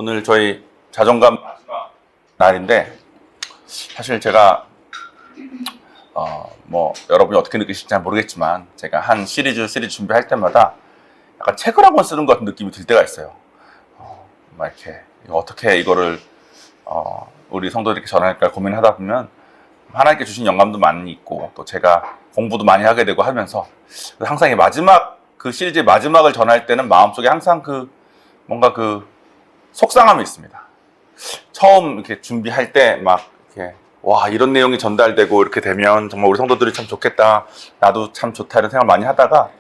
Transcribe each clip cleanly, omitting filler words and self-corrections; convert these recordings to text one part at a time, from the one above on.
오늘 저희 자존감 마지막 날인데 사실 제가 여러분이 어떻게 느끼실지 잘 모르겠지만 제가 한 시리즈 준비할 때마다 약간 책을 한 권 쓰는 것 같은 느낌이 들 때가 있어요. 막 이렇게 어떻게 이거를 우리 성도들에게 전할까 고민하다 보면 하나님께 주신 영감도 많이 있고 또 제가 공부도 많이 하게 되고 하면서 항상 이 마지막 그 시리즈의 마지막을 전할 때는 마음속에 항상 뭔가 속상함이 있습니다. 처음 이렇게 준비할 때 막 이렇게 와 이런 내용이 전달되고 이렇게 되면 정말 우리 성도들이 참 좋겠다, 나도 참 좋다 이런 생각을 많이 하다가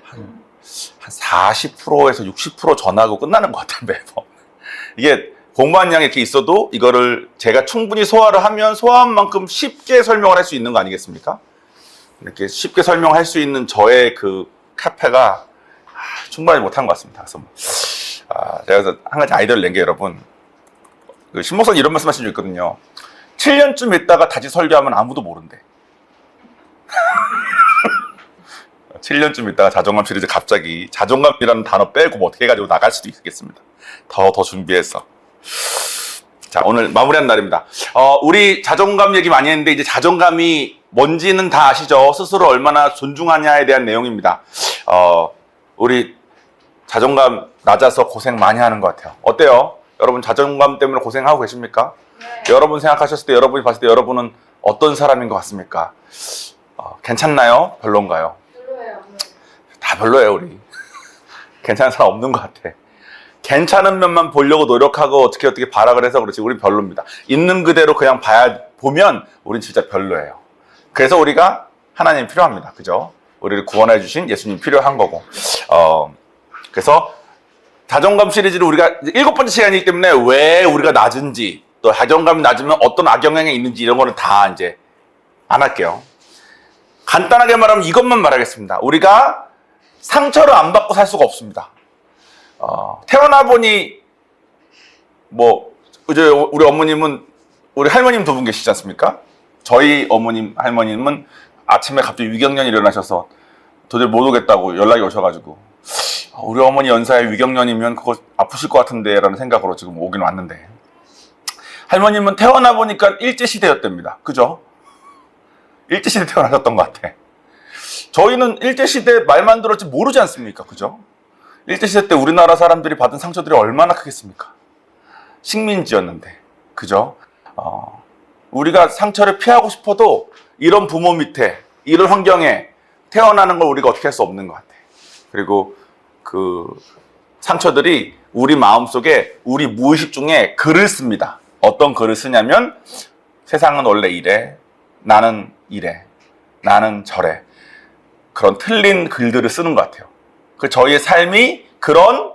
한 40%에서 60% 전하고 끝나는 것 같아요. 매번 이게 공부한 양이 이렇게 있어도 이거를 제가 충분히 소화를 하면 소화한 만큼 쉽게 설명을 할 수 있는 거 아니겠습니까? 이렇게 쉽게 설명할 수 있는 저의 그 카페가 충분히 못한 것 같습니다. 그래서 한 가지 아이디어를 낸 게 여러분, 신목사님 이런 말씀 하신 적 있거든요. 7년쯤 있다가 다시 설교하면 아무도 모른대. 7년쯤 있다가 자존감 시리즈 갑자기 자존감이라는 단어 빼고 뭐 어떻게 해가지고 나갈 수도 있겠습니다. 더 준비해서. 자, 오늘 마무리하는 날입니다. 우리 자존감 얘기 많이 했는데 이제 자존감이 뭔지는 다 아시죠? 스스로 얼마나 존중하냐에 대한 내용입니다. 우리 자존감 낮아서 고생 많이 하는 것 같아요. 어때요? 여러분 자존감 때문에 고생하고 계십니까? 네. 여러분 생각하셨을 때, 여러분이 봤을 때 여러분은 어떤 사람인 것 같습니까? 괜찮나요? 별론가요? 별로예요. 다 별로예요, 우리. 괜찮은 사람 없는 것 같아. 괜찮은 면만 보려고 노력하고 어떻게 발악을 해서 그렇지 우린 별로입니다. 있는 그대로 그냥 보면 우린 진짜 별로예요. 그래서 우리가 하나님이 필요합니다. 그죠? 우리를 구원해 주신 예수님이 필요한 거고. 그래서 자존감 시리즈를 우리가 7번째 시간이기 때문에 왜 우리가 낮은지, 또 자존감이 낮으면 어떤 악영향이 있는지 이런 거는 다 이제 안 할게요. 간단하게 말하면 이것만 말하겠습니다. 우리가 상처를 안 받고 살 수가 없습니다. 태어나 보니 이제 우리 어머님은 우리 할머님 두 분 계시지 않습니까? 저희 어머님 할머님은 아침에 갑자기 위경련이 일어나셔서 도저히 못 오겠다고 연락이 오셔가지고 우리 어머니 연사에 위경련이면 그거 아프실 것 같은데 라는 생각으로 지금 오긴 왔는데, 할머님은 태어나 보니까 일제시대였답니다. 그죠? 일제시대 태어나셨던 것 같아. 저희는 일제시대 말만 들었지 모르지 않습니까? 그죠? 일제시대 때 우리나라 사람들이 받은 상처들이 얼마나 크겠습니까? 식민지였는데. 그죠? 우리가 상처를 피하고 싶어도 이런 부모 밑에, 이런 환경에 태어나는 걸 우리가 어떻게 할 수 없는 것 같아. 그리고 그 상처들이 우리 마음속에 우리 무의식 중에 글을 씁니다. 어떤 글을 쓰냐면 세상은 원래 이래, 나는 이래, 나는 저래, 그런 틀린 글들을 쓰는 것 같아요. 저희의 삶이 그런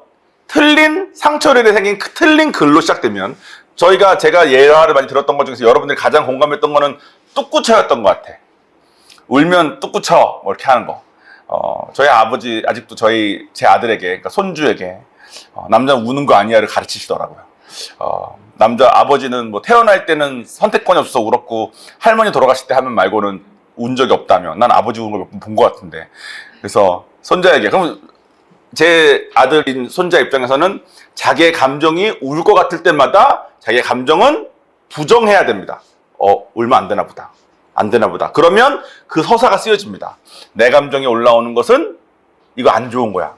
틀린 상처들에 생긴 틀린 글로 시작되면 제가 예화를 많이 들었던 것 중에서 여러분들이 가장 공감했던 거는 뚝구쳐였던 것 같아. 울면 뚝구쳐 뭐 이렇게 하는 거. 저희 아버지 아직도 제 아들에게, 그러니까 손주에게 남자 우는 거 아니야를 가르치시더라고요. 남자 아버지는 뭐 태어날 때는 선택권이 없어서 울었고 할머니 돌아가실 때 하면 말고는 운 적이 없다며. 난 아버지 우는 걸 몇 번 본 것 같은데. 그래서 손자에게, 그럼 제 아들인 손자 입장에서는 자기의 감정이 울 것 같을 때마다 자기의 감정은 부정해야 됩니다. 울면 안 되나 보다. 안 되나 보다. 그러면 그 서사가 쓰여집니다. 내 감정이 올라오는 것은 이거 안 좋은 거야.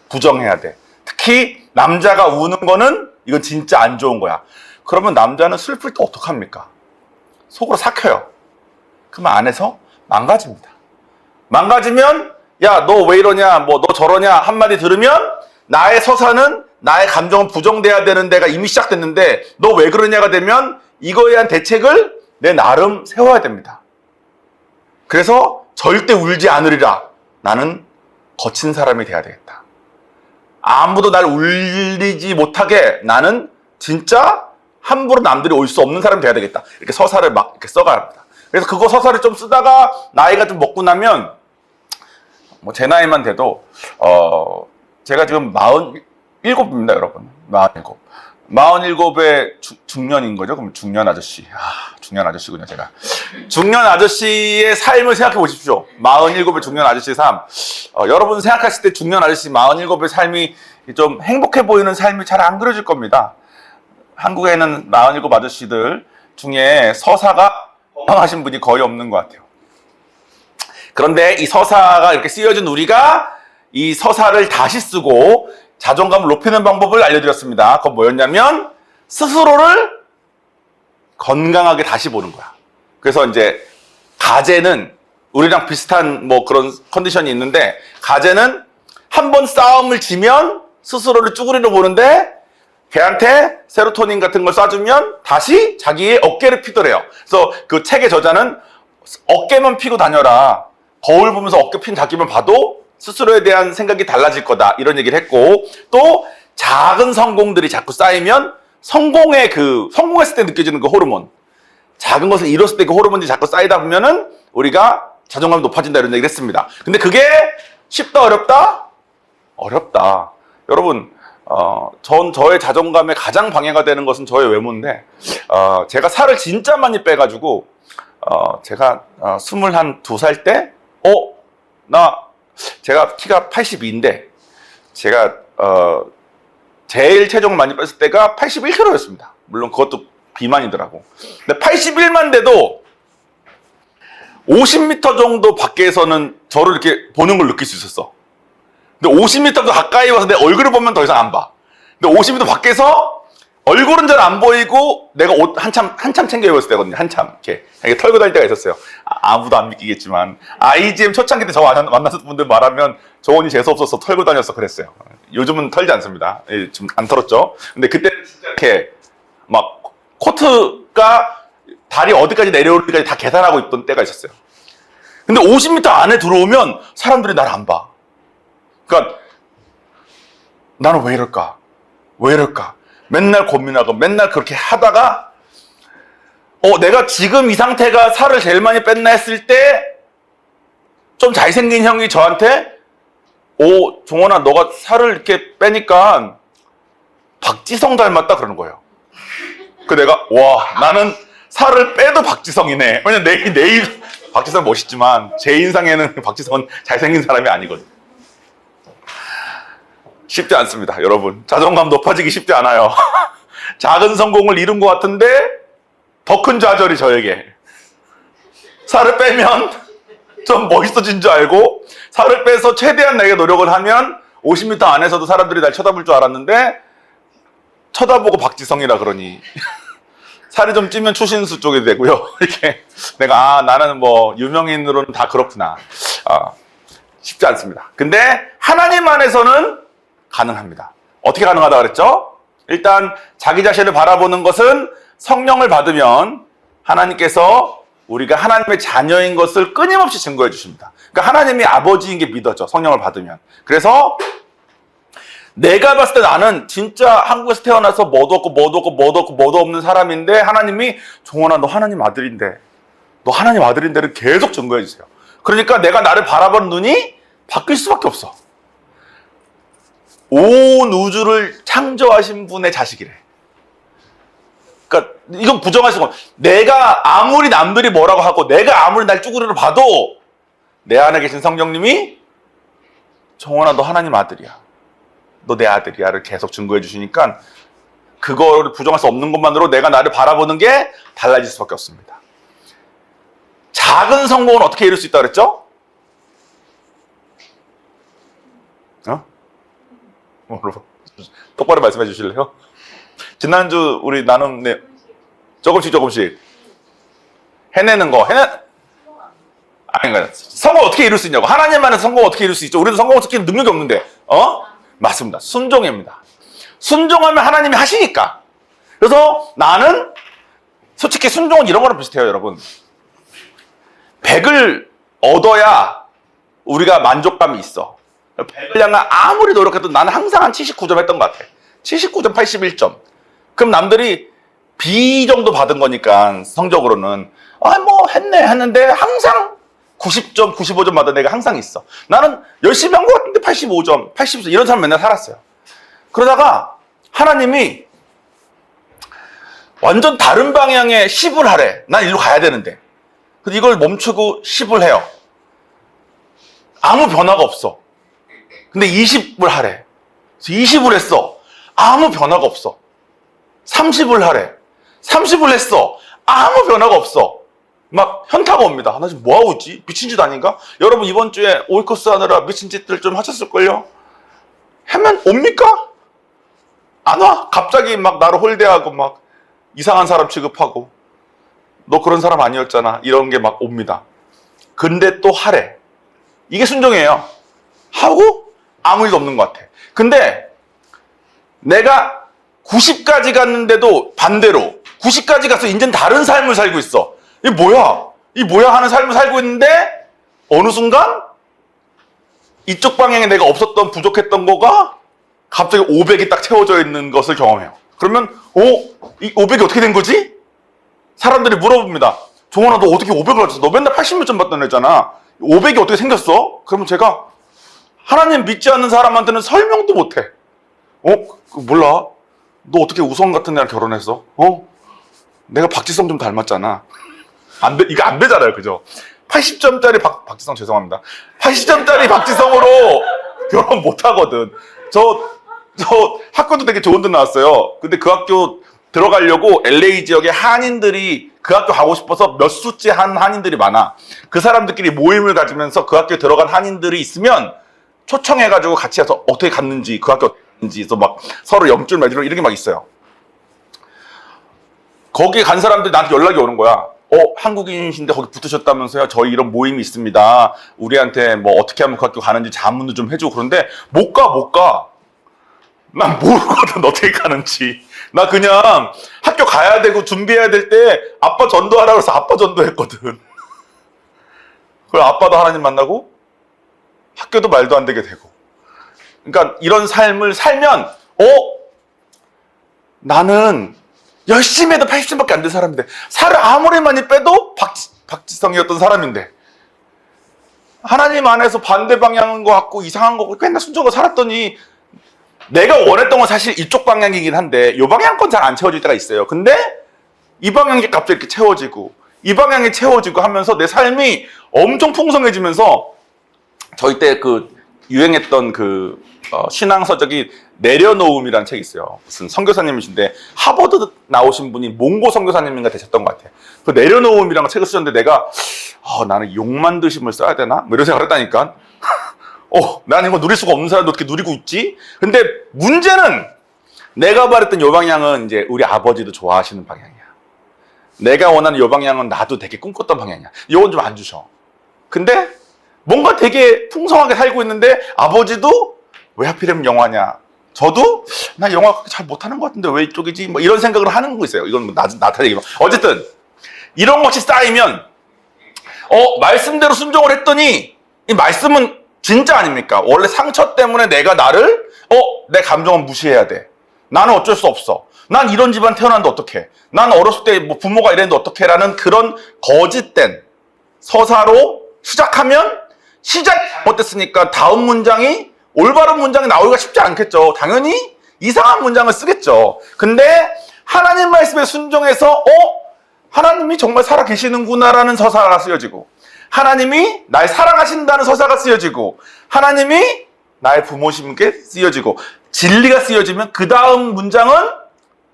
부정해야 돼. 특히 남자가 우는 거는 이건 진짜 안 좋은 거야. 그러면 남자는 슬플 때 어떡합니까? 속으로 삭혀요. 그러면 안에서 망가집니다. 망가지면 야, 너 왜 이러냐, 너 저러냐 한마디 들으면 나의 서사는, 나의 감정은 부정돼야 되는 데가 이미 시작됐는데 너 왜 그러냐가 되면 이거에 대한 대책을 내 나름 세워야 됩니다. 그래서 절대 울지 않으리라. 나는 거친 사람이 돼야 되겠다. 아무도 날 울리지 못하게 나는 진짜 함부로 남들이 올 수 없는 사람이 돼야 되겠다. 이렇게 서사를 막 이렇게 써가야 합니다. 그래서 그거 서사를 좀 쓰다가 나이가 좀 먹고 나면 제 나이만 돼도 제가 지금 47입니다, 여러분. 47. 47의 중년인 거죠? 그럼 중년 아저씨. 중년 아저씨군요, 제가. 중년 아저씨의 삶을 생각해 보십시오. 47의 중년 아저씨의 삶. 여러분 생각하실 때 중년 아저씨 47의 삶이 좀 행복해 보이는 삶이 잘 안 그려질 겁니다. 한국에는 47 아저씨들 중에 서사가 건강하신 분이 거의 없는 것 같아요. 그런데 이 서사가 이렇게 쓰여진 우리가 이 서사를 다시 쓰고 자존감을 높이는 방법을 알려드렸습니다. 그건 뭐였냐면 스스로를 건강하게 다시 보는 거야. 그래서 이제 가제는 우리랑 비슷한 뭐 그런 컨디션이 있는데, 가제는 한 번 싸움을 지면 스스로를 쭈그리려 보는데 걔한테 세로토닌 같은 걸 쏴주면 다시 자기의 어깨를 피더래요. 그래서 그 책의 저자는 어깨만 피고 다녀라. 거울 보면서 어깨 핀 자기만 봐도 스스로에 대한 생각이 달라질 거다. 이런 얘기를 했고, 또 작은 성공들이 자꾸 쌓이면 성공했을 때 느껴지는 그 호르몬, 작은 것을 이뤘을 때 그 호르몬이 자꾸 쌓이다 보면은 우리가 자존감이 높아진다 이런 얘기를 했습니다. 근데 그게 쉽다 어렵다? 어렵다. 여러분, 저의 자존감에 가장 방해가 되는 것은 저의 외모인데, 제가 살을 진짜 많이 빼가지고, 제가 22살 때, 제가 키가 82인데, 제가, 제일 체중을 많이 뺐을 때가 81kg였습니다. 물론 그것도 비만이더라고. 근데 81만 돼도 50m 정도 밖에서는 저를 이렇게 보는 걸 느낄 수 있었어. 근데 50m 가까이 와서 내 얼굴을 보면 더 이상 안 봐. 근데 50m 밖에서 얼굴은 잘 안 보이고 내가 옷 한참 챙겨 입었을 때거든요. 한참 이렇게 털고 다닐 때가 있었어요. 아무도 안 믿기겠지만 IGM 초창기 때 저 만났던 분들 말하면 저언니 재수 없어서 털고 다녔어 그랬어요. 요즘은 털지 않습니다. 좀 안 털었죠. 근데 그때는 진짜 이렇게 막 코트가 다리 어디까지 내려오는지까지 다 계산하고 있던 때가 있었어요. 근데 50m 안에 들어오면 사람들이 날 안 봐. 그러니까 나는 왜 이럴까? 왜 이럴까? 맨날 고민하고 맨날 그렇게 하다가 내가 지금 이 상태가 살을 제일 많이 뺐나 했을 때 좀 잘생긴 형이 저한테 종원아 너가 살을 이렇게 빼니까 박지성 닮았다 그러는 거예요. 그 내가 나는 살을 빼도 박지성이네. 왜냐면 내 박지성 멋있지만 제 인상에는 박지성은 잘생긴 사람이 아니거든. 쉽지 않습니다, 여러분. 자존감 높아지기 쉽지 않아요. 작은 성공을 이룬 것 같은데 더 큰 좌절이 저에게. 살을 빼면 좀 멋있어진 줄 알고 살을 빼서 최대한 내가 노력을 하면 50m 안에서도 사람들이 날 쳐다볼 줄 알았는데 쳐다보고 박지성이라 그러니 살이 좀 찌면 추신수 쪽이 되고요. 이렇게 내가 나는 뭐 유명인으로는 다 그렇구나. 쉽지 않습니다. 근데 하나님 안에서는 가능합니다. 어떻게 가능하다 그랬죠? 일단 자기 자신을 바라보는 것은 성령을 받으면 하나님께서 우리가 하나님의 자녀인 것을 끊임없이 증거해 주십니다. 그러니까 하나님이 아버지인 게 믿어져, 성령을 받으면. 그래서 내가 봤을 때 나는 진짜 한국에서 태어나서 뭐도 없는 사람인데 하나님이 종원아 너 하나님 아들인데 너 하나님 아들인데를 계속 증거해 주세요. 그러니까 내가 나를 바라보는 눈이 바뀔 수밖에 없어. 온 우주를 창조하신 분의 자식이래. 그러니까 이건 부정할 수가 없어. 내가 아무리 남들이 뭐라고 하고 내가 아무리 날 쭈그리로 봐도 내 안에 계신 성령님이 정원아 너 하나님 아들이야. 너 내 아들이야를 계속 증거해 주시니까 그거를 부정할 수 없는 것만으로 내가 나를 바라보는 게 달라질 수밖에 없습니다. 작은 성공은 어떻게 이룰 수 있다 그랬죠? 똑바로 말씀해 주실래요? 지난주 우리 나눔 조금씩 해내는 거 아니 성공 어떻게 이룰 수 있냐고. 하나님 안에서 성공 어떻게 이룰 수 있죠? 우리도 성공을 시키는 능력이 없는데 맞습니다. 순종입니다. 순종하면 하나님이 하시니까. 그래서 나는 솔직히 순종은 이런 거랑 비슷해요, 여러분. 100을 얻어야 우리가 만족감이 있어. 100을 향한 아무리 노력해도 나는 항상 한 79점 했던 것 같아. 79점, 81점. 그럼 남들이 B 정도 받은 거니까 성적으로는 했는데 항상 90점, 95점 받은 애가 항상 있어. 나는 열심히 한 것 같은데 85점, 80점 이런 사람 맨날 살았어요. 그러다가 하나님이 완전 다른 방향에 10을 하래. 난 이리로 가야 되는데. 그래서 이걸 멈추고 10을 해요. 아무 변화가 없어. 근데 20을 하래. 그래서 20을 했어. 아무 변화가 없어. 30을 하래. 30을 했어. 아무 변화가 없어. 막 현타가 옵니다. 나 지금 뭐하고 있지? 미친 짓 아닌가? 여러분 이번 주에 오이코스 하느라 미친 짓들 좀 하셨을걸요? 하면 옵니까? 안 와. 갑자기 막 나를 홀대하고 막 이상한 사람 취급하고 너 그런 사람 아니었잖아. 이런 게 막 옵니다. 근데 또 하래. 이게 순종이에요. 하고 아무 일도 없는 것 같아. 근데 내가 90까지 갔는데도 반대로 90까지 가서 이제는 다른 삶을 살고 있어. 이게 뭐야? 이 뭐야 하는 삶을 살고 있는데 어느 순간 이쪽 방향에 내가 없었던 부족했던 거가 갑자기 500이 딱 채워져 있는 것을 경험해요. 그러면 이 500이 어떻게 된 거지? 사람들이 물어봅니다. 종원아 너 어떻게 500을 받았어? 너 맨날 80몇 점 받던 애잖아. 500이 어떻게 생겼어? 그러면 제가 하나님 믿지 않는 사람한테는 설명도 못해. 몰라. 너 어떻게 우성 같은 애랑 결혼했어? 내가 박지성 좀 닮았잖아. 이거 안 되잖아요. 그죠? 80점짜리 박지성 죄송합니다. 80점짜리 박지성으로 결혼 못 하거든. 저 학교도 되게 좋은 데 나왔어요. 근데 그 학교 들어가려고 LA 지역에 한인들이 그 학교 가고 싶어서 몇 수째 한 한인들이 많아. 그 사람들끼리 모임을 가지면서 그 학교에 들어간 한인들이 있으면 초청해가지고 같이 가서 어떻게 갔는지, 그 학교 어떻게 갔는지, 그래서 막 서로 영줄 맺으러 이런 게 막 있어요. 거기에 간 사람들이 나한테 연락이 오는 거야. 한국인이신데 거기 붙으셨다면서요? 저희 이런 모임이 있습니다. 우리한테 뭐 어떻게 하면 그 학교 가는지 자문도 좀 해주고 그런데 못 가. 난 모르거든 어떻게 가는지. 나 그냥 학교 가야 되고 준비해야 될 때 아빠 전도하라고 해서 아빠 전도했거든. 그리고 아빠도 하나님 만나고 학교도 말도 안 되게 되고. 그러니까 이런 삶을 살면 나는 열심히 해도 80점밖에 안 된 사람인데 살을 아무리 많이 빼도 박지성이었던 사람인데 하나님 안에서 반대 방향인 것 같고 이상한 거 같고 맨날 순종하고 살았더니 내가 원했던 건 사실 이쪽 방향이긴 한데 이 방향 건 잘 안 채워질 때가 있어요. 근데 이 방향이 갑자기 이렇게 채워지고 이 방향이 채워지고 하면서 내 삶이 엄청 풍성해지면서 저희 때 유행했던 신앙 서적이 내려놓음이라는 책이 있어요. 무슨 선교사님이신데 하버드 나오신 분이 몽고 선교사님인가 되셨던 것 같아요. 그 내려놓음이라는 책을 쓰셨는데 내가 나는 욕만드심을 써야 되나? 뭐 이런 생각을 했다니까. 나는 이거 누릴 수가 없는 사람도 어떻게 누리고 있지? 근데 문제는 내가 말했던 요 방향은 이제 우리 아버지도 좋아하시는 방향이야. 내가 원하는 요 방향은 나도 되게 꿈꿨던 방향이야. 요건 좀 안 주셔. 근데 뭔가 되게 풍성하게 살고 있는데 아버지도 왜 하필이면 영화냐? 저도 나 영화 그렇게 잘 못하는 것 같은데 왜 이쪽이지? 뭐 이런 생각을 하는 거 있어요. 이건 뭐 나타 얘기만. 어쨌든 이런 것이 쌓이면 말씀대로 순종을 했더니 이 말씀은 진짜 아닙니까? 원래 상처 때문에 내가 나를 내 감정은 무시해야 돼. 나는 어쩔 수 없어. 난 이런 집안 태어났는데 어떡해? 난 어렸을 때 뭐 부모가 이랬는데 어떡해? 라는 그런 거짓된 서사로 시작하면 시작이 잘못됐으니까 다음 문장이 올바른 문장이 나오기가 쉽지 않겠죠. 당연히 이상한 문장을 쓰겠죠. 근데 하나님 말씀에 순종해서 하나님이 정말 살아계시는구나라는 서사가 쓰여지고 하나님이 날 사랑하신다는 서사가 쓰여지고 하나님이 나의 부모심께 쓰여지고 진리가 쓰여지면 그 다음 문장은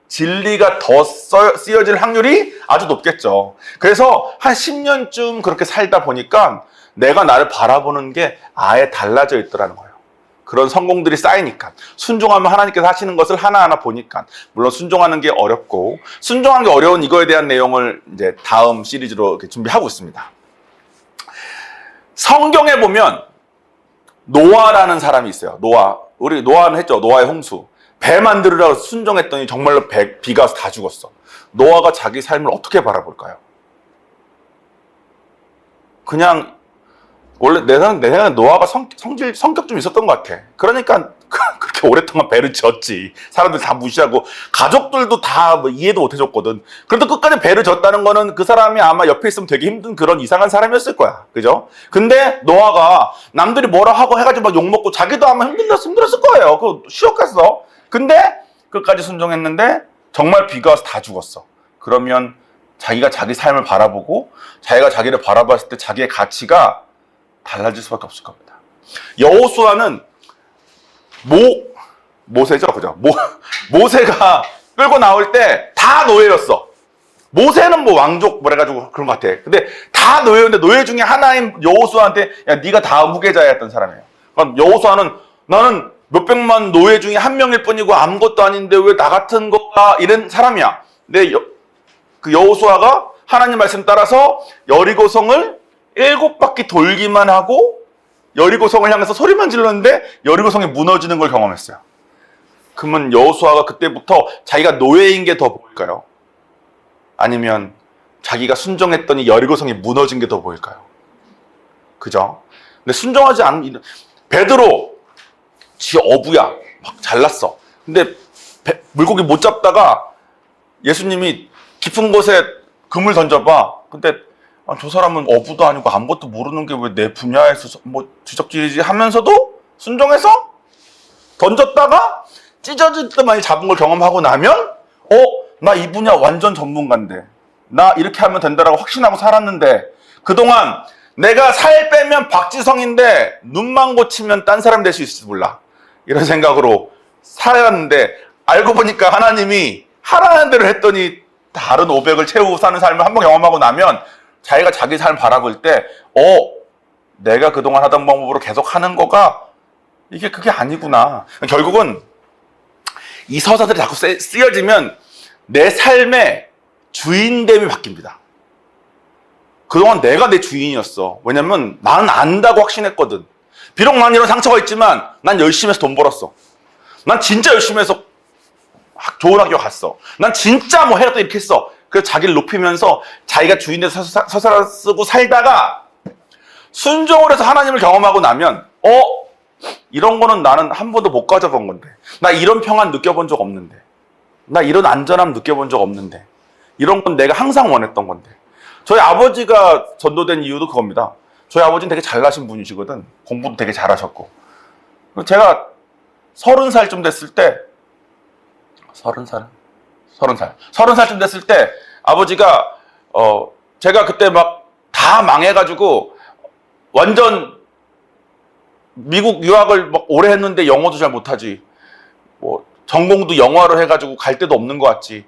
진리가 더 쓰여질 확률이 아주 높겠죠. 그래서 한 10년쯤 그렇게 살다 보니까 내가 나를 바라보는 게 아예 달라져 있더라는 거예요. 그런 성공들이 쌓이니까 순종하면 하나님께서 하시는 것을 하나하나 보니까 물론 순종하는 게 어렵고 순종하는 게 어려운 이거에 대한 내용을 이제 다음 시리즈로 이렇게 준비하고 있습니다. 성경에 보면 노아라는 사람이 있어요. 우리 노아는 했죠. 노아의 홍수. 배 만들으라고 순종했더니 정말로 비가 와서 다 죽었어. 노아가 자기 삶을 어떻게 바라볼까요? 그냥 원래 내 생각에 노아가 성격 좀 있었던 것 같아. 그러니까 그렇게 오랫동안 배를 지었지. 사람들 다 무시하고 가족들도 다 이해도 못 해줬거든. 그래도 끝까지 배를 졌다는 거는 그 사람이 아마 옆에 있으면 되게 힘든 그런 이상한 사람이었을 거야. 그죠? 근데 노아가 남들이 뭐라 하고 해가지고 막 욕먹고 자기도 아마 힘들었을 거예요. 그거 쉬웠겠어. 근데 끝까지 순종했는데 정말 비가 와서 다 죽었어. 그러면 자기가 자기 삶을 바라보고 자기가 자기를 바라봤을 때 자기의 가치가 달라질 수밖에 없을 겁니다. 여호수아는 모세죠, 그죠? 모세가 끌고 나올 때 다 노예였어. 모세는 뭐 왕족 뭐래가지고 그런 것 같아. 근데 다 노예였는데 노예 중에 하나인 여호수아한테 야 네가 다음 후계자였던 사람이에요. 그럼 여호수아는 나는 몇백만 노예 중에 한 명일 뿐이고 아무것도 아닌데 왜 나 같은 거가 이런 사람이야. 근데 그 여호수아가 하나님 말씀 따라서 여리고성을 7바퀴 돌기만 하고 여리고성을 향해서 소리만 질렀는데 여리고성이 무너지는 걸 경험했어요. 그러면 여호수아가 그때부터 자기가 노예인 게 더 보일까요? 아니면 자기가 순종했더니 여리고성이 무너진 게 더 보일까요? 그죠? 근데 순종하지 않은 베드로 지 어부야. 막 잘났어. 근데 물고기 못 잡다가 예수님이 깊은 곳에 그물 던져봐. 근데 저 사람은 어부도 아니고 아무것도 모르는 게 왜 내 분야에서 뭐 주적질이지 하면서도 순종해서 던졌다가 찢어질 때 많이 잡은 걸 경험하고 나면 나 이 분야 완전 전문가인데 나 이렇게 하면 된다라고 확신하고 살았는데 그동안 내가 살 빼면 박지성인데 눈만 고치면 딴 사람 될 수 있을지 몰라 이런 생각으로 살았는데 알고 보니까 하나님이 하라는 대로 했더니 다른 500을 채우고 사는 삶을 한번 경험하고 나면 자기가 자기 삶 바라볼 때 내가 그동안 하던 방법으로 계속 하는 거가 이게 그게 아니구나. 결국은 이 서사들이 자꾸 쓰여지면 내 삶의 주인됨이 바뀝니다. 그동안 내가 내 주인이었어. 왜냐면 나는 안다고 확신했거든. 비록 난 이런 상처가 있지만 난 열심히 해서 돈 벌었어. 난 진짜 열심히 해서 좋은 학교 갔어. 난 진짜 뭐 해라도 이렇게 했어. 그래서 자기를 높이면서 자기가 주인돼서 서사를 쓰고 살다가 순종을 해서 하나님을 경험하고 나면 이런 거는 나는 한 번도 못 가져본 건데 나 이런 평안 느껴본 적 없는데 나 이런 안전함 느껴본 적 없는데 이런 건 내가 항상 원했던 건데 저희 아버지가 전도된 이유도 그겁니다. 저희 아버지는 되게 잘나신 분이시거든. 공부도 되게 잘하셨고 제가 30살쯤 됐을 때 30살쯤 됐을 때 아버지가 제가 그때 막 다 망해가지고 완전 미국 유학을 막 오래 했는데 영어도 잘 못하지. 뭐 전공도 영어로 해가지고 갈 데도 없는 것 같지.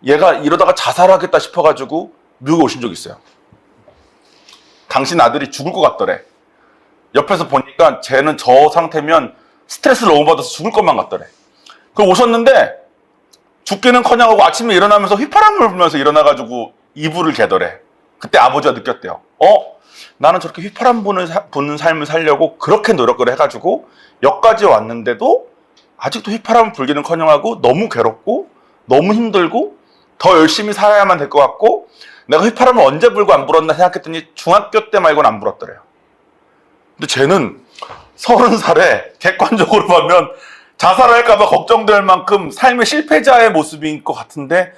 얘가 이러다가 자살하겠다 싶어가지고 미국에 오신 적 있어요. 당신 아들이 죽을 것 같더래. 옆에서 보니까 쟤는 저 상태면 스트레스를 너무 받아서 죽을 것만 같더래. 그럼 오셨는데 죽기는커녕하고 아침에 일어나면서 휘파람을 불면서 일어나가지고 이불을 개더래. 그때 아버지가 느꼈대요. 나는 저렇게 휘파람 부는 삶을 살려고 그렇게 노력을 해가지고 여기까지 왔는데도 아직도 휘파람 불기는커녕하고 너무 괴롭고 너무 힘들고 더 열심히 살아야만 될 것 같고 내가 휘파람을 언제 불고 안 불었나 생각했더니 중학교 때 말고는 안 불었더래요. 근데 쟤는 30살에 객관적으로 보면 자살할까봐 걱정될 만큼 삶의 실패자의 모습인 것 같은데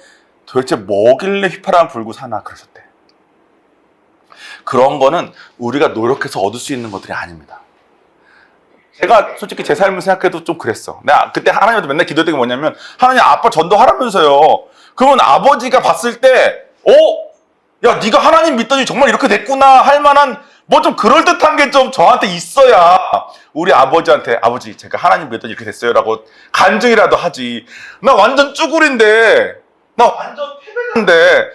도대체 뭐길래 휘파람 불고 사나 그러셨대. 그런 거는 우리가 노력해서 얻을 수 있는 것들이 아닙니다. 제가 솔직히 제 삶을 생각해도 좀 그랬어. 내가 그때 하나님한테 맨날 기도했던 게 뭐냐면 하나님 아빠 전도하라면서요. 그러면 아버지가 봤을 때 야 네가 하나님 믿더니 정말 이렇게 됐구나 할 만한 뭐 좀 그럴듯한 게 좀 저한테 있어야 우리 아버지한테 아버지 제가 하나님 믿더니 이렇게 됐어요 라고 간증이라도 하지. 나 완전 쭈구리인데 나 완전 패배자인데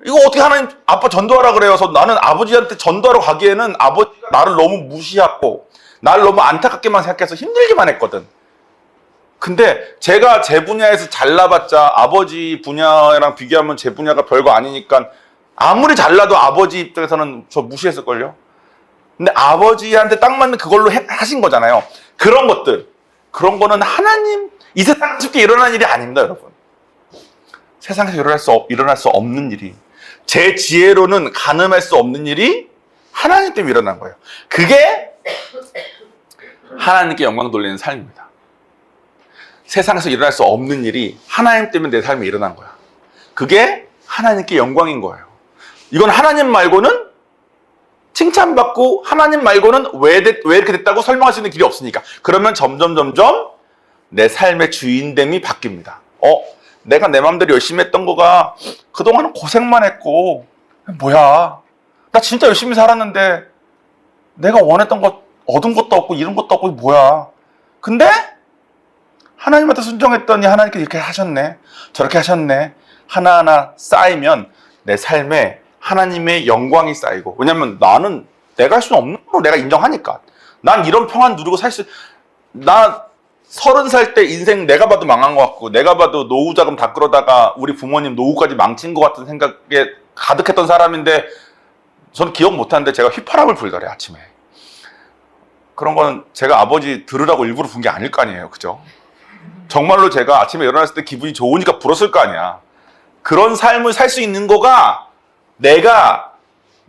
이거 어떻게 하나님 아빠 전도하라 그래요. 그래서 나는 아버지한테 전도하러 가기에는 아버지가 나를 너무 무시하고 나를 너무 안타깝게만 생각해서 힘들기만 했거든. 근데 제가 제 분야에서 잘나봤자 아버지 분야랑 비교하면 제 분야가 별거 아니니까 아무리 잘나도 아버지 입장에서는 저 무시했을걸요. 근데 아버지한테 딱 맞는 그걸로 하신 거잖아요. 그런 것들, 그런 거는 하나님 이 세상에 쉽게 일어나는 일이 아닙니다, 여러분. 세상에서 일어날 수 없는 일이 제 지혜로는 가늠할 수 없는 일이 하나님 때문에 일어난 거예요. 그게 하나님께 영광 돌리는 삶입니다. 세상에서 일어날 수 없는 일이 하나님 때문에 내 삶에 일어난 거야. 그게 하나님께 영광인 거예요. 이건 하나님 말고는 칭찬받고 하나님 말고는 왜 이렇게 됐다고 설명할 수 있는 길이 없으니까. 그러면 점점 내 삶의 주인됨이 바뀝니다. 내가 내 맘대로 열심히 했던 거가 그동안은 고생만 했고 뭐야 나 진짜 열심히 살았는데 내가 원했던 것 얻은 것도 없고 이런 것도 없고 뭐야. 근데 하나님한테 순종했더니 하나님께 이렇게 하셨네, 저렇게 하셨네, 하나하나 쌓이면 내 삶에 하나님의 영광이 쌓이고, 왜냐면 나는 내가 할 수는 없는 걸 내가 인정하니까. 난 이런 평안 누리고 나 30살 때 인생 내가 봐도 망한 것 같고, 내가 봐도 노후 자금 다 끌어다가 우리 부모님 노후까지 망친 것 같은 생각에 가득했던 사람인데, 저는 기억 못하는데 제가 휘파람을 불더래, 아침에. 그런 건 제가 아버지 들으라고 일부러 분 게 아닐 거 아니에요, 그죠? 정말로 제가 아침에 일어났을 때 기분이 좋으니까 불었을 거 아니야. 그런 삶을 살 수 있는 거가 내가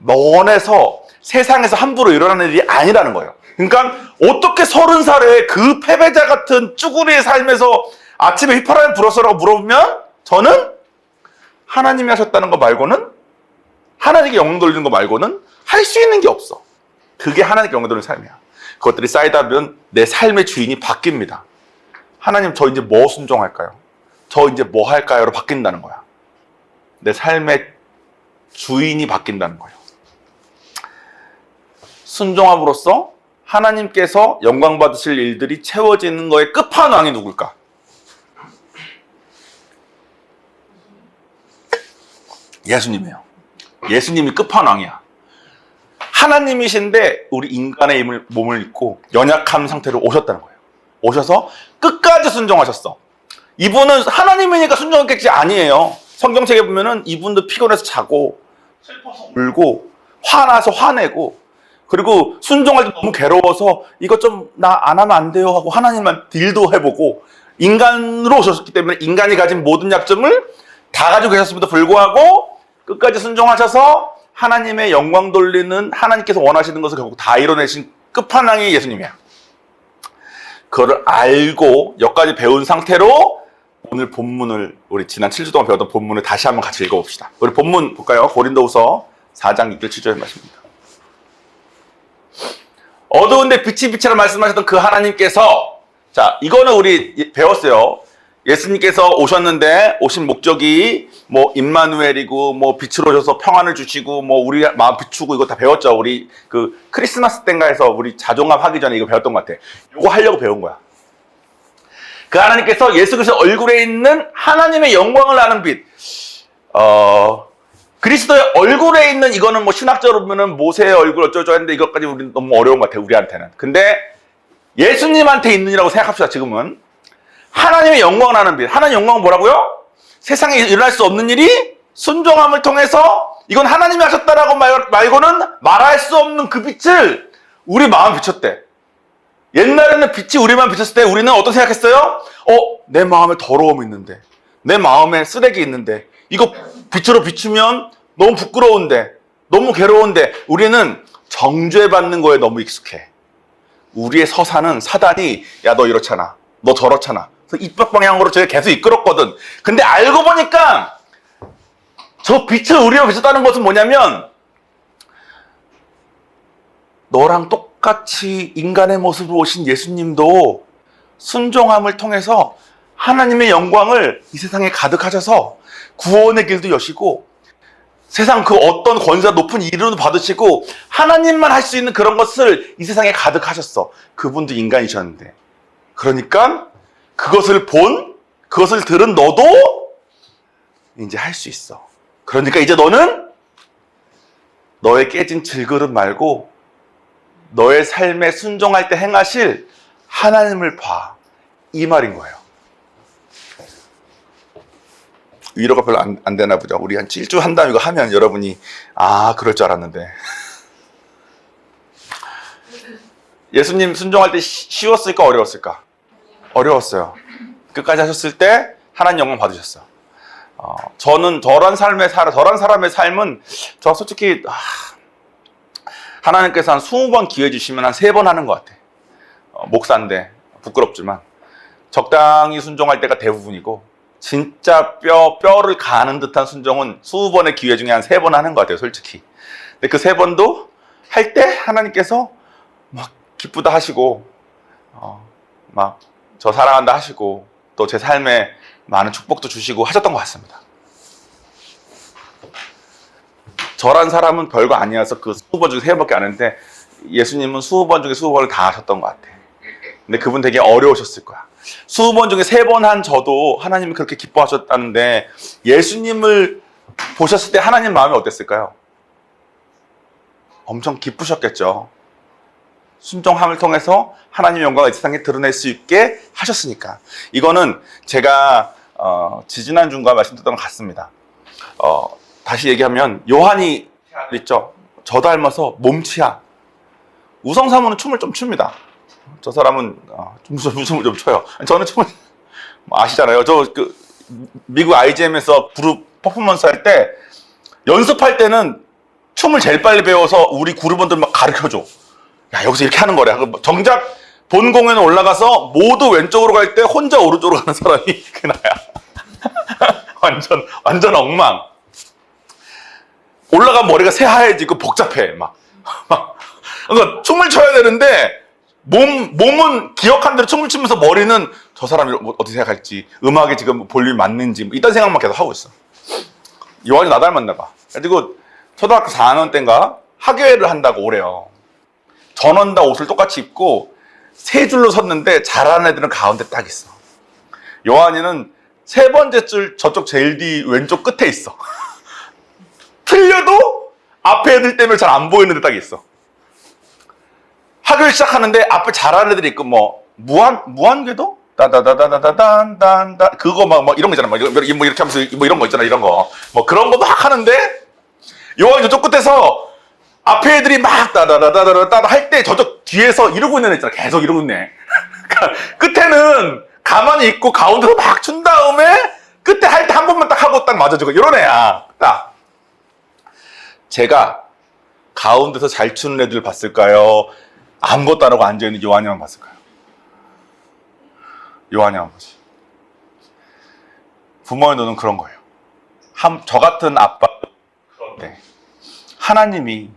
원해서 세상에서 함부로 일어나는 일이 아니라는 거예요. 그러니까 어떻게 30살에 그 패배자 같은 쭈구리의 삶에서 아침에 휘파람이 불었어라고 물어보면, 저는 하나님이 하셨다는 거 말고는, 하나님께 영광 돌리는 거 말고는 할 수 있는 게 없어. 그게 하나님께 영광 돌리는 삶이야. 그것들이 쌓이다 보면 내 삶의 주인이 바뀝니다. 하나님, 저 이제 뭐 순종할까요? 저 이제 뭐 할까요?로 바뀐다는 거야. 내 삶의 주인이 바뀐다는 거예요. 순종함으로써 하나님께서 영광 받으실 일들이 채워지는 거의 끝판왕이 누굴까? 예수님이에요. 예수님이 끝판왕이야. 하나님이신데 우리 인간의 몸을 입고 연약한 상태로 오셨다는 거예요. 오셔서 끝까지 순종하셨어. 이분은 하나님이니까 순종했겠지? 아니에요. 성경책에 보면은 이분도 피곤해서 자고, 슬퍼서 울고, 화나서 화내고, 그리고 순종할 때 너무 괴로워서 이거 좀 나 안 하면 안 돼요 하고 하나님만 딜도 해보고, 인간으로 오셨기 때문에 인간이 가진 모든 약점을 다 가지고 계셨음에도 불구하고 끝까지 순종하셔서 하나님의 영광 돌리는, 하나님께서 원하시는 것을 결국 다 이뤄내신 끝판왕이 예수님이야. 그걸 알고 여기까지 배운 상태로 오늘 본문을, 우리 지난 7주 동안 배웠던 본문을 다시 한번 같이 읽어봅시다. 우리 본문 볼까요? 고린도후서 4장 6절 7절의 말씀입니다. 어두운데 빛이 빛이라 말씀하셨던 그 하나님께서, 자, 이거는 우리 배웠어요. 예수님께서 오셨는데 오신 목적이 뭐 임마누엘이고, 뭐 빛으로 오셔서 평안을 주시고, 뭐 우리 마음 비추고, 이거 다 배웠죠. 우리 그 크리스마스 땐가 해서 우리 자종합 하기 전에 이거 배웠던 것 같아. 이거 하려고 배운 거야. 그 하나님께서 예수 그리스도 얼굴에 있는 하나님의 영광을 아는 빛, 그리스도의 얼굴에 있는, 이거는 뭐 신학적으로 보면은 모세의 얼굴 어쩌고저쩌고 했는데 이것까지 우리는 너무 어려운 것 같아요, 우리한테는. 근데 예수님한테 있는이라고 생각합시다. 지금은 하나님의 영광을 아는 빛. 하나님의 영광은 뭐라고요? 세상에 일어날 수 없는 일이 순종함을 통해서, 이건 하나님이 하셨다라고 말고는 말할 수 없는 그 빛을 우리 마음에 비췄대. 옛날에는 빛이 우리 마음에 비쳤을 때 우리는 어떤 생각했어요? 내 마음에 더러움이 있는데, 내 마음에 쓰레기 있는데, 이거 빛으로 비추면 너무 부끄러운데, 너무 괴로운데, 우리는 정죄받는 거에 너무 익숙해. 우리의 서사는 사단이, 야, 너 이렇잖아, 너 저렇잖아, 그래서 이쪽 방향으로 저게 계속 이끌었거든. 근데 알고 보니까 저 빛을 우리가 비쳤다는 것은 뭐냐면, 너랑 똑같이 인간의 모습으로 오신 예수님도 순종함을 통해서 하나님의 영광을 이 세상에 가득하셔서 구원의 길도 여시고, 세상 그 어떤 권세 높은 일을 받으시고, 하나님만 할 수 있는 그런 것을 이 세상에 가득하셨어. 그분도 인간이셨는데. 그러니까 그것을 그것을 들은 너도 이제 할 수 있어. 그러니까 이제 너는 너의 깨진 질그릇 말고 너의 삶에 순종할 때 행하실 하나님을 봐. 이 말인 거예요. 위로가 별로 안 되나 보죠. 우리 한 7주 한다음 이거 하면 여러분이, 그럴 줄 알았는데. 예수님 순종할 때 쉬웠을까 어려웠을까? 어려웠어요. 끝까지 하셨을 때 하나님 영광 받으셨어요. 저는 저런 사람의 삶은, 저 솔직히 하나님께서 한 20번 기회 주시면 한 3번 하는 것 같아. 목사인데 부끄럽지만 적당히 순종할 때가 대부분이고, 진짜 뼈를 가는 듯한 순종은 20번의 기회 중에 한 3번 하는 것 같아요, 솔직히. 근데 그 3번도 할 때 하나님께서 막 기쁘다 하시고, 막 저 사랑한다 하시고, 또 제 삶에 많은 축복도 주시고 하셨던 것 같습니다. 저란 사람은 별거 아니어서 그 20번 중에 3번밖에 안 했는데, 예수님은 20번 중에 20번을 다 하셨던 것 같아. 근데 그분 되게 어려우셨을 거야. 20번 중에 3번 한 저도 하나님이 그렇게 기뻐하셨다는데 예수님을 보셨을 때 하나님 마음이 어땠을까요? 엄청 기쁘셨겠죠. 순종함을 통해서 하나님의 영광을 이 세상에 드러낼 수 있게 하셨으니까. 이거는 제가 지지난 주인가 말씀드렸던 것 같습니다. 다시 얘기하면 요한이 있죠. 저 닮아서 몸치야. 우성사모는 춤을 좀 춥니다. 저 사람은 춤을 좀 춰요. 저는 춤을 아시잖아요. 미국 IGM에서 그룹 퍼포먼스 할 때 연습할 때는 춤을 제일 빨리 배워서 우리 그룹원들 막 가르쳐줘. 야, 여기서 이렇게 하는 거래. 정작 본 공연에 올라가서 모두 왼쪽으로 갈 때 혼자 오른쪽으로 가는 사람이 그 나야. 완전 엉망. 올라가면 머리가 새하얘지고 복잡해. 그러니까 춤을 춰야 되는데 몸은 기억한 대로 춤을 추면서 머리는 저 사람이 어떻게 생각할지, 음악이 지금 볼륨이 맞는지 이딴 생각만 계속 하고 있어. 요한이 나 닮았나 봐. 그리고 초등학교 4학년 때인가 학예회를 한다고 오래요. 전원 다 옷을 똑같이 입고 3줄로 섰는데 잘하는 애들은 가운데 딱 있어. 요한이는 3번째 줄 저쪽 제일 뒤 왼쪽 끝에 있어. 틀려도 앞에 애들 때문에 잘 안 보이는 데 딱 있어. 학교를 시작하는데 앞에 잘하는 애들이 있고 무한궤도? 다다다다다단단다 그거 막 이런 거 있잖아. 이렇게 하면서 이런 거 있잖아. 이런 거. 그런 거 막 하는데 요한이 저쪽 끝에서 앞에 애들이 막 따다다다다다 할 때 저쪽 뒤에서 이러고 있는 애 있잖아. 계속 이러고 있네. 끝에는 가만히 있고 가운데서 막 춘 다음에 끝에 할 때 한 번만 딱 하고 딱 맞아주고 이런 애야. 딱. 제가 가운데서 잘 추는 애들 봤을까요? 아무것도 안 하고 앉아있는 요한이만 봤을까요? 요한이만 보지. 부모의 눈은 그런 거예요. 저 같은 아빠. 네. 하나님이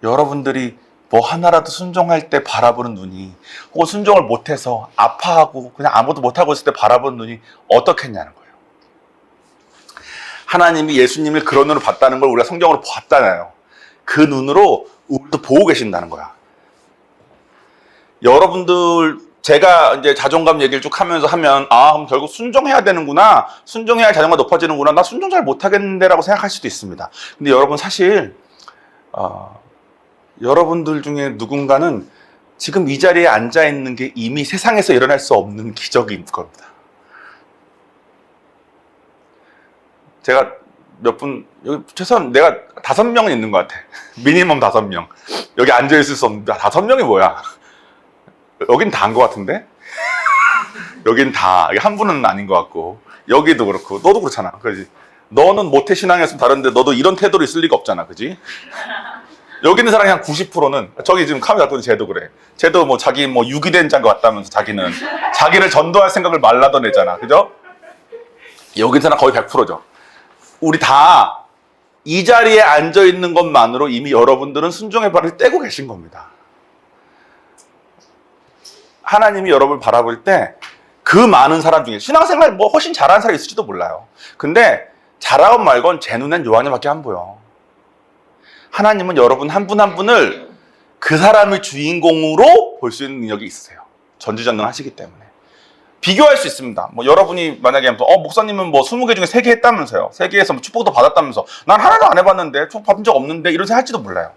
여러분들이 뭐 하나라도 순종할 때 바라보는 눈이, 혹은 순종을 못해서 아파하고 그냥 아무것도 못하고 있을 때 바라보는 눈이 어떻겠냐는 거예요. 하나님이 예수님을 그런 눈으로 봤다는 걸 우리가 성경으로 봤잖아요. 그 눈으로 우리도 보고 계신다는 거야. 여러분들, 제가 이제 자존감 얘기를 쭉 하면서 그럼 결국 순종해야 되는구나. 순종해야 자존감 높아지는구나. 나 순종 잘 못하겠는데 라고 생각할 수도 있습니다. 근데 여러분 사실 여러분들 중에 누군가는 지금 이 자리에 앉아있는 게 이미 세상에서 일어날 수 없는 기적인 겁니다. 제가 여기 최소한 내가 5명은 있는 것 같아. 미니멈 5명. 여기 앉아있을 수 없는데 5명이 뭐야? 여긴 다인 것 같은데? 여긴 다. 한 분은 아닌 것 같고. 여기도 그렇고. 너도 그렇잖아. 그지? 너는 모태신앙이었으면 다른데 너도 이런 태도로 있을 리가 없잖아. 그지? 여기 있는 사람이 한 90%는, 저기 지금 카메라 갖고 있는 쟤도 그래. 쟤도 자기 유기 된 자인 것 같다면서 자기를 전도할 생각을 말라던 애잖아. 그죠? 여기 있는 사람 거의 100%죠. 우리 다 이 자리에 앉아있는 것만으로 이미 여러분들은 순종의 발을 떼고 계신 겁니다. 하나님이 여러분을 바라볼 때 그 많은 사람 중에 신앙생활 훨씬 잘하는 사람이 있을지도 몰라요. 근데 잘하건 말건 제 눈엔 요한이밖에 안 보여. 하나님은 여러분 한 분 한 분을 그 사람의 주인공으로 볼 수 있는 능력이 있으세요. 전지전능하시기 때문에. 비교할 수 있습니다. 여러분이 만약에 목사님은 20개 중에 3개 했다면서요. 3개에서 축복도 받았다면서. 난 하나도 안 해봤는데, 축복 받은 적 없는데, 이런 생각 할지도 몰라요.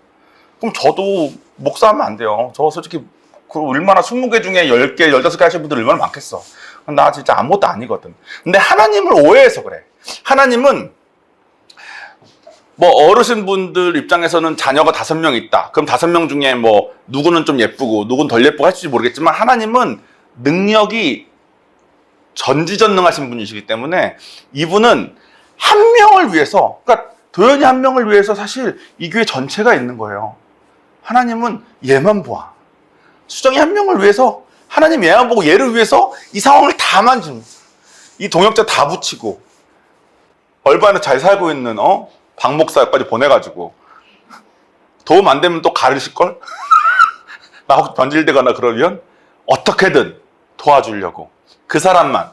그럼 저도 목사하면 안 돼요. 저 솔직히 얼마나 20개 중에 10개, 15개 하신 분들 얼마나 많겠어. 나 진짜 아무것도 아니거든. 근데 하나님을 오해해서 그래. 하나님은 어르신분들 입장에서는 자녀가 5명 있다. 그럼 5명 중에 누구는 좀 예쁘고 누구는 덜 예쁘고 할지 모르겠지만 하나님은 능력이 전지전능하신 분이시기 때문에 이분은 한 명을 위해서, 그러니까 도연이 한 명을 위해서 사실 이 교회 전체가 있는 거예요. 하나님은 얘만 보아. 수정이 한 명을 위해서 하나님 얘만 보고 얘를 위해서 이 상황을 다 만집니다. 이 동역자 다 붙이고 얼반에 잘 살고 있는 박 목사까지 보내가지고 도움 안 되면 또 가르실걸? 나 혹시 변질되거나 그러면 어떻게든 도와주려고 그 사람만.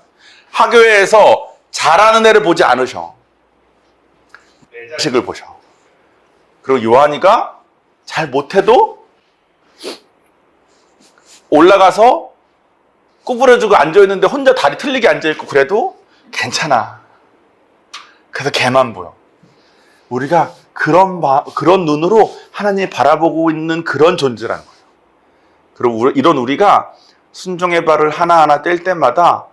학교에서 잘하는 애를 보지 않으셔. 내 자식을 보셔. 그리고 요한이가 잘 못해도 올라가서 구부려주고 앉아있는데 혼자 다리 틀리게 앉아있고 그래도 괜찮아. 그래서 걔만 보여. 우리가 그런 눈으로 하나님이 바라보고 있는 그런 존재라는 거예요. 그리고 이런 우리가 순종의 발을 하나하나 뗄 때마다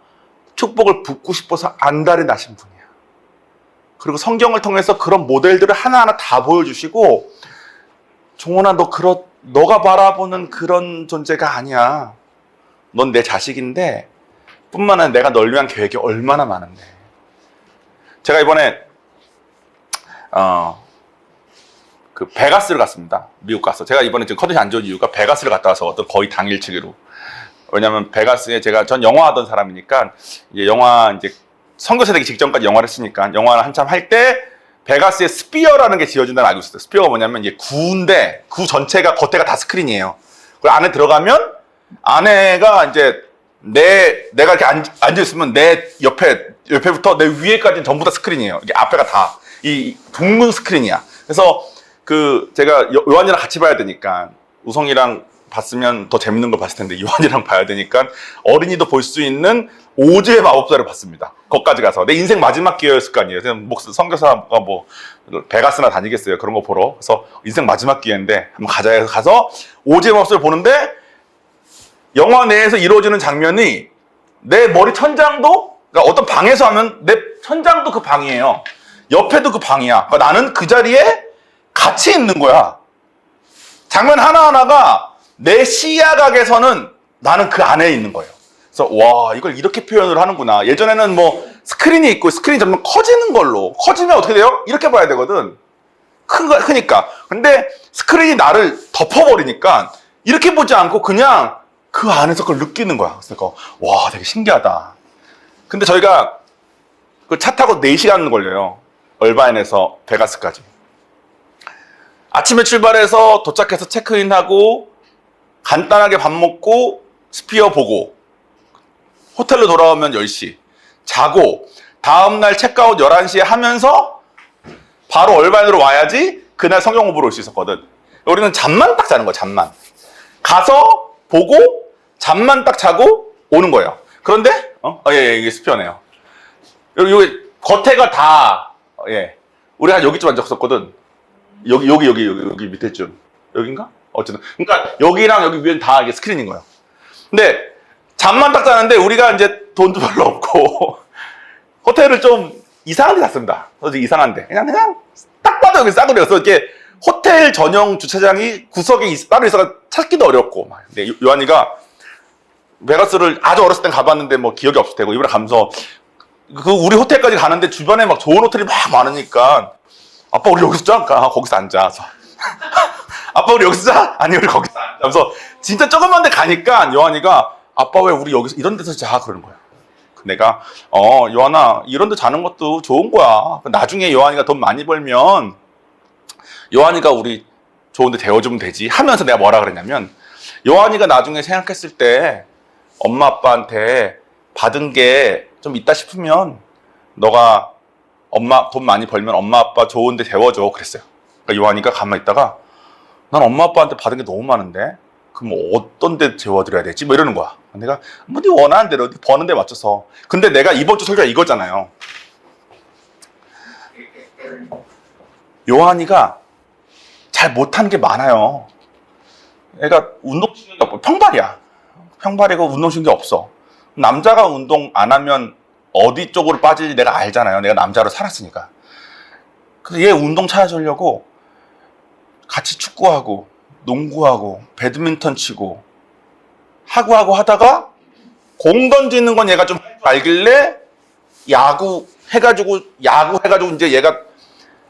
축복을 붓고 싶어서 안달이 나신 분이야. 그리고 성경을 통해서 그런 모델들을 하나하나 다 보여주시고, 종원아, 너가 바라보는 그런 존재가 아니야. 넌 내 자식인데, 뿐만 아니라 내가 널 위한 계획이 얼마나 많은데. 제가 이번에 그 베가스를 갔습니다. 미국 가서. 제가 이번에 지금 컨디션이 안 좋은 이유가 베가스를 갔다 와서 어떤 거의 당일치기로. 왜냐면 베가스에 전 영화 하던 사람이니까 이제 영화 이제 선교사 되기 직전까지 영화를 했으니까 영화를 한참 할 때 베가스에 스피어라는 게 지어진다는 알고 있었어요. 스피어가 뭐냐면 이제 구인데 구 전체가 겉에가 다 스크린이에요. 그리고 안에 들어가면 안에가 이제 내가 이렇게 앉아 있으면 내 옆에부터 내 위에까지는 전부 다 스크린이에요. 이게 앞에가 다 이 둥근 스크린이야. 그래서 제가 요한이랑 같이 봐야 되니까 우성이랑 봤으면 더 재밌는 걸 봤을 텐데 요한이랑 봐야 되니까 어린이도 볼 수 있는 오즈의 마법사를 봤습니다. 거기까지 가서 내 인생 마지막 기회였을 거 아니에요. 그냥 선교사가 뭐 베가스나 다니겠어요. 그런 거 보러. 그래서 인생 마지막 기회인데 한번 가자 해서 가서 오즈의 마법사를 보는데 영화 내에서 이루어지는 장면이 내 머리 천장도, 그러니까 어떤 방에서 하면 내 천장도 그 방이에요. 옆에도 그 방이야. 그러니까 나는 그 자리에 같이 있는 거야. 장면 하나하나가 내 시야각에서는 나는 그 안에 있는 거예요. 그래서 와, 이걸 이렇게 표현을 하는구나. 예전에는 뭐 스크린이 있고 스크린이 점점 커지는 걸로, 커지면 어떻게 돼요? 이렇게 봐야 되거든. 크니까. 근데 스크린이 나를 덮어버리니까 이렇게 보지 않고 그냥 그 안에서 그걸 느끼는 거야. 그래서 와, 되게 신기하다. 근데 저희가 그 차 타고 4시간 걸려요. 얼바인에서 베가스까지. 아침에 출발해서 도착해서 체크인하고 간단하게 밥 먹고 스피어 보고 호텔로 돌아오면 10시 자고 다음날 체크아웃 11시에 하면서 바로 얼바인으로 와야지 그날 성경 공부를 올 수 있었거든. 우리는 잠만 딱 자는 거야. 잠만 가서 보고 잠만 딱 자고 오는 거예요. 그런데 예, 이게 스피어네요. 여기 겉에가 다 우리가 여기쯤 앉았었거든. 여기 밑에쯤. 여긴가? 어쨌든. 그러니까 여기랑 여기 위엔 다 이게 스크린인 거예요. 근데 잠만 딱 자는데 우리가 이제 돈도 별로 없고 호텔을 좀 이상한 데 잤습니다. 그래서 이상한데. 그냥 딱 봐도 여기 싸구려. 그래서 이렇게 호텔 전용 주차장이 구석에 따로 있어서 찾기도 어렵고. 근데 요한이가 베가스를 아주 어렸을 땐 가봤는데 뭐 기억이 없을 테고 이번에 가면서 우리 호텔까지 가는데 주변에 막 좋은 호텔이 막 많으니까 아빠 우리 여기서 자? 거기서 앉아. 아빠 우리 여기서 자? 아니 우리 거기서 앉아. 그래서 진짜 조그만 데 가니까 요한이가 아빠 왜 우리 여기서 이런 데서 자? 그러는 거야. 내가 요한아 이런 데 자는 것도 좋은 거야. 나중에 요한이가 돈 많이 벌면 요한이가 우리 좋은 데 데워주면 되지 하면서 내가 뭐라 그랬냐면 요한이가 나중에 생각했을 때 엄마 아빠한테 받은 게 좀 있다 싶으면 너가 엄마 돈 많이 벌면 엄마 아빠 좋은 데 데워줘 그랬어요. 그러니까 요한이가 가만히 있다가 난 엄마 아빠한테 받은 게 너무 많은데 그럼 어떤 데 데워드려야 되지? 뭐 이러는 거야. 내가 뭐 네 원하는 대로 네 버는 데 맞춰서. 근데 내가 이번 주 설교가 이거잖아요. 요한이가 잘 못하는 게 많아요. 애가 운동신경이 없고 평발이고 운동신경이 없어. 남자가 운동 안 하면 어디 쪽으로 빠질지 내가 알잖아요. 내가 남자로 살았으니까. 그래서 얘 운동 찾아주려고 같이 축구하고 농구하고 배드민턴 치고 하고 하다가 공 던지는 건 얘가 좀 알길래 야구 해가지고 이제 얘가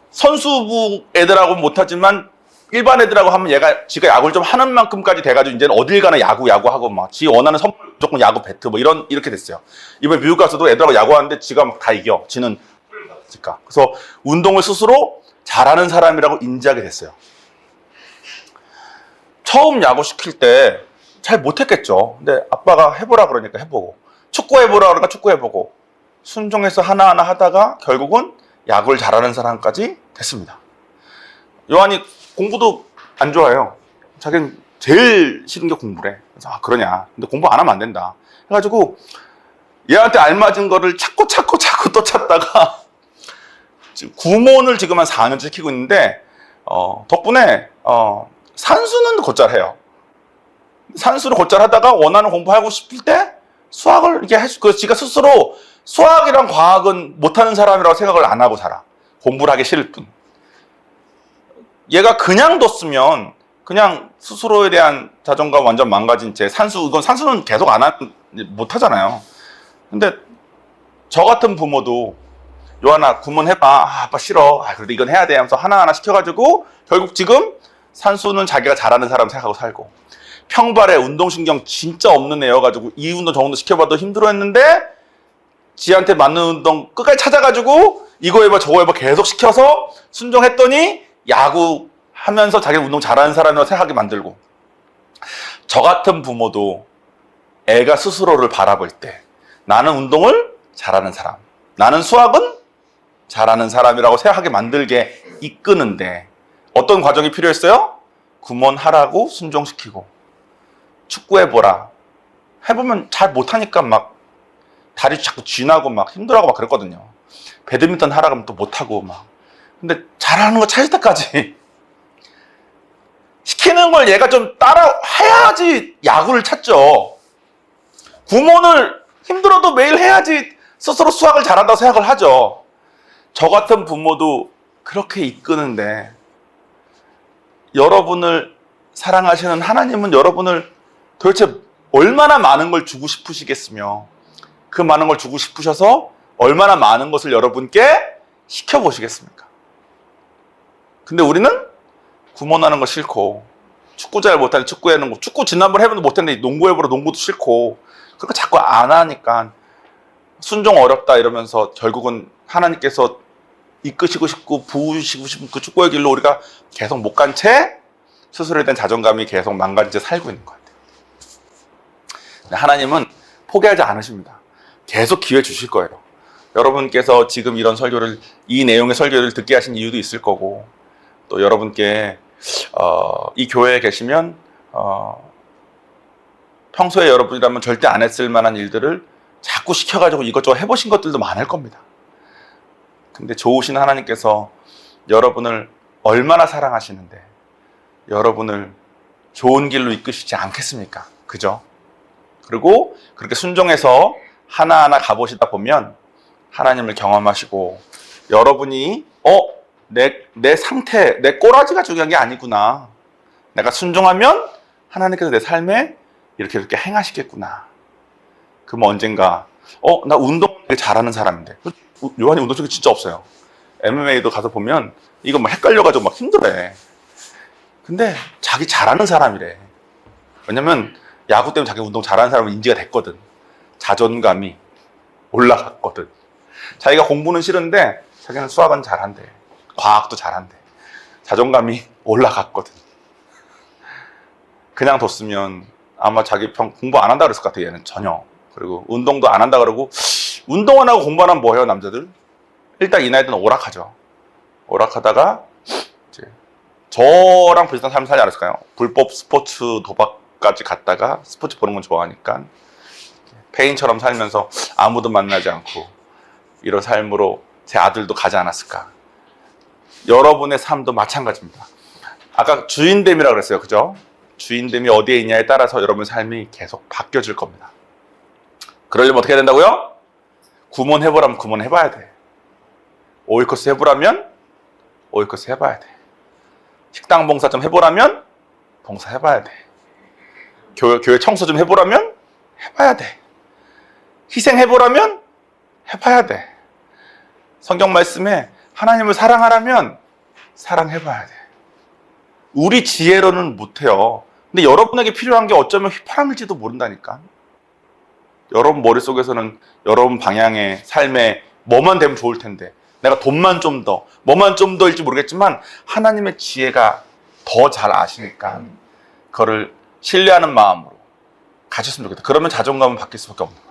선수부 애들하고는 못하지만 일반 애들하고 하면 지가 야구를 좀 하는 만큼까지 돼가지고 이제는 어딜 가나 야구하고 막 지 원하는 선물 무조건 야구 배트 뭐 이렇게 됐어요. 이번에 미국 가서도 애들하고 야구하는데 지가 막 다 이겨. 지는 그러니까. 그래서 운동을 스스로 잘하는 사람이라고 인지하게 됐어요. 처음 야구 시킬 때 잘 못했겠죠. 근데 아빠가 해보라 그러니까 해보고 축구 해보라 그러니까 축구 해보고 순종해서 하나하나 하다가 결국은 야구를 잘하는 사람까지 됐습니다. 요한이 공부도 안 좋아해요. 자기는 제일 싫은 게 공부래. 그래서 그러냐. 근데 공부 안 하면 안 된다. 해가지고 얘한테 알맞은 거를 찾고 또 찾다가 지금 구몬을 지금 한 4년째 키고 있는데 덕분에 산수는 곧잘 해요. 산수를 곧잘 하다가 원하는 공부하고 싶을 때 수학을 이렇게 지가 스스로 수학이랑 과학은 못하는 사람이라고 생각을 안 하고 살아. 공부를 하기 싫을 뿐. 얘가 그냥 뒀으면 그냥 스스로에 대한 자존감 완전 망가진 채 산수는 계속 못 하잖아요. 근데 저 같은 부모도 요하나 구몬해봐. 아빠 싫어. 그래도 이건 해야 돼 하면서 하나하나 시켜가지고 결국 지금 산수는 자기가 잘하는 사람 생각하고 살고, 평발에 운동신경 진짜 없는 애여가지고 이 운동 저 운동 시켜봐도 힘들어했는데 지한테 맞는 운동 끝까지 찾아가지고 이거 해봐 저거 해봐 계속 시켜서 순종했더니 야구 하면서 자기 운동 잘하는 사람이라고 생각하게 만들고. 저 같은 부모도 애가 스스로를 바라볼 때 나는 운동을 잘하는 사람, 나는 수학은 잘하는 사람이라고 생각하게 만들게 이끄는데 어떤 과정이 필요했어요? 구몬하라고 순종시키고, 축구해보라. 해보면 잘 못하니까 막 다리 자꾸 쥐나고 막 힘들어하고 막 그랬거든요. 배드민턴 하라 그러면 또 못하고 막. 근데 잘하는 거 찾을 때까지 시키는 걸 얘가 좀 따라 해야지 야구를 찾죠. 구몬을 힘들어도 매일 해야지 스스로 수학을 잘한다고 생각을 하죠. 저 같은 부모도 그렇게 이끄는데 여러분을 사랑하시는 하나님은 여러분을 도대체 얼마나 많은 걸 주고 싶으시겠으며 그 많은 걸 주고 싶으셔서 얼마나 많은 것을 여러분께 시켜보시겠습니까? 근데 우리는 구몬하는 거 싫고, 축구 잘 못하는 축구 해는 거, 축구 지난번 해봐도 못했는데 농구 해보라 농구도 싫고, 그러니까 자꾸 안 하니까 순종 어렵다 이러면서 결국은 하나님께서 이끄시고 싶고 부으시고 싶은 그 축구의 길로 우리가 계속 못 간 채 스스로에 대한 자존감이 계속 망가진 채 살고 있는 것 같아요. 하나님은 포기하지 않으십니다. 계속 기회 주실 거예요. 여러분께서 지금 이런 설교를, 이 내용의 설교를 듣게 하신 이유도 있을 거고, 또 여러분께 이 교회에 계시면 평소에 여러분이라면 절대 안 했을 만한 일들을 자꾸 시켜가지고 이것저것 해보신 것들도 많을 겁니다. 근데 좋으신 하나님께서 여러분을 얼마나 사랑하시는데 여러분을 좋은 길로 이끄시지 않겠습니까? 그죠? 그리고 그렇게 순종해서 하나하나 가보시다 보면 하나님을 경험하시고 여러분이 내 상태, 내 꼬라지가 중요한 게 아니구나. 내가 순종하면 하나님께서 내 삶에 이렇게 행하시겠구나. 그럼 언젠가 나 운동 되게 잘하는 사람인데, 요한이 운동성이 진짜 없어요. MMA도 가서 보면 이거 막 헷갈려가지고 막 힘들어해. 근데 자기 잘하는 사람이래. 왜냐면 야구 때문에 자기 운동 잘하는 사람은 인지가 됐거든. 자존감이 올라갔거든. 자기가 공부는 싫은데 자기는 수학은 잘한대. 과학도 잘한대. 자존감이 올라갔거든. 그냥 뒀으면 아마 자기 공부 안 한다 그랬을 것 같아. 얘는 전혀. 그리고 운동도 안 한다 그러고, 운동 안 하고 공부 안 하면 뭐 해요 남자들? 일단 이 나이 때는 오락하죠. 오락하다가 이제 저랑 비슷한 삶을 살지 않았을까요? 불법 스포츠 도박까지 갔다가 스포츠 보는 건 좋아하니까 페인처럼 살면서 아무도 만나지 않고 이런 삶으로 제 아들도 가지 않았을까. 여러분의 삶도 마찬가지입니다. 아까 주인됨이라고 그랬어요. 그죠? 주인됨이 어디에 있냐에 따라서 여러분의 삶이 계속 바뀌어질 겁니다. 그러려면 어떻게 해야 된다고요? 구몬해보라면 구몬해봐야 돼. 오이코스 해보라면 오이코스 해봐야 돼. 식당 봉사 좀 해보라면 봉사해봐야 돼. 교회 청소 좀 해보라면 해봐야 돼. 희생해보라면 해봐야 돼. 성경 말씀에 하나님을 사랑하라면 사랑해봐야 돼. 우리 지혜로는 못해요. 근데 여러분에게 필요한 게 어쩌면 휘파람일지도 모른다니까. 여러분 머릿속에서는 여러분 방향의 삶에 뭐만 되면 좋을 텐데, 내가 돈만 좀 더, 뭐만 좀 더일지 모르겠지만 하나님의 지혜가 더 잘 아시니까 그거를 신뢰하는 마음으로 가셨으면 좋겠다. 그러면 자존감은 바뀔 수밖에 없는 것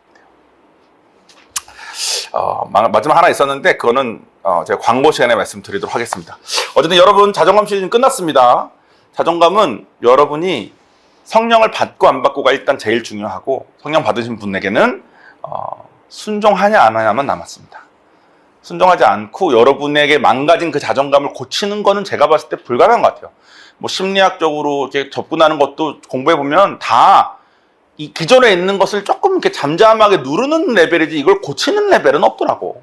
같아요. 마지막 하나 있었는데 그거는 제가 광고 시간에 말씀드리도록 하겠습니다. 어쨌든 여러분 자존감 시즌 끝났습니다. 자존감은 여러분이 성령을 받고 안 받고가 일단 제일 중요하고, 성령 받으신 분에게는 순종하냐 안 하냐만 남았습니다. 순종하지 않고 여러분에게 망가진 그 자존감을 고치는 거는 제가 봤을 때 불가능한 것 같아요. 뭐 심리학적으로 이렇게 접근하는 것도 공부해 보면 다 이 기존에 있는 것을 조금 이렇게 잠잠하게 누르는 레벨이지 이걸 고치는 레벨은 없더라고.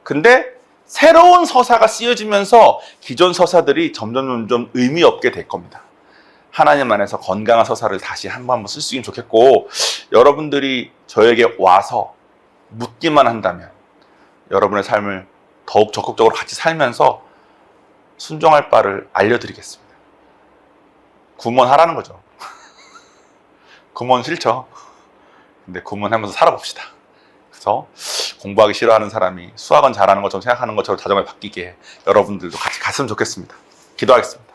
근데 새로운 서사가 쓰여지면서 기존 서사들이 점점 의미 없게 될 겁니다. 하나님 안에서 건강한 서사를 다시 한번 쓸 수 있으면 좋겠고, 여러분들이 저에게 와서 묻기만 한다면 여러분의 삶을 더욱 적극적으로 같이 살면서 순종할 바를 알려드리겠습니다. 구몬하라는 거죠. 구몬 싫죠. 근데 구몬하면서 살아봅시다. 그래서 공부하기 싫어하는 사람이 수학은 잘하는 것처럼 생각하는 것처럼 자정을 바뀌게 여러분들도 같이 갔으면 좋겠습니다. 기도하겠습니다.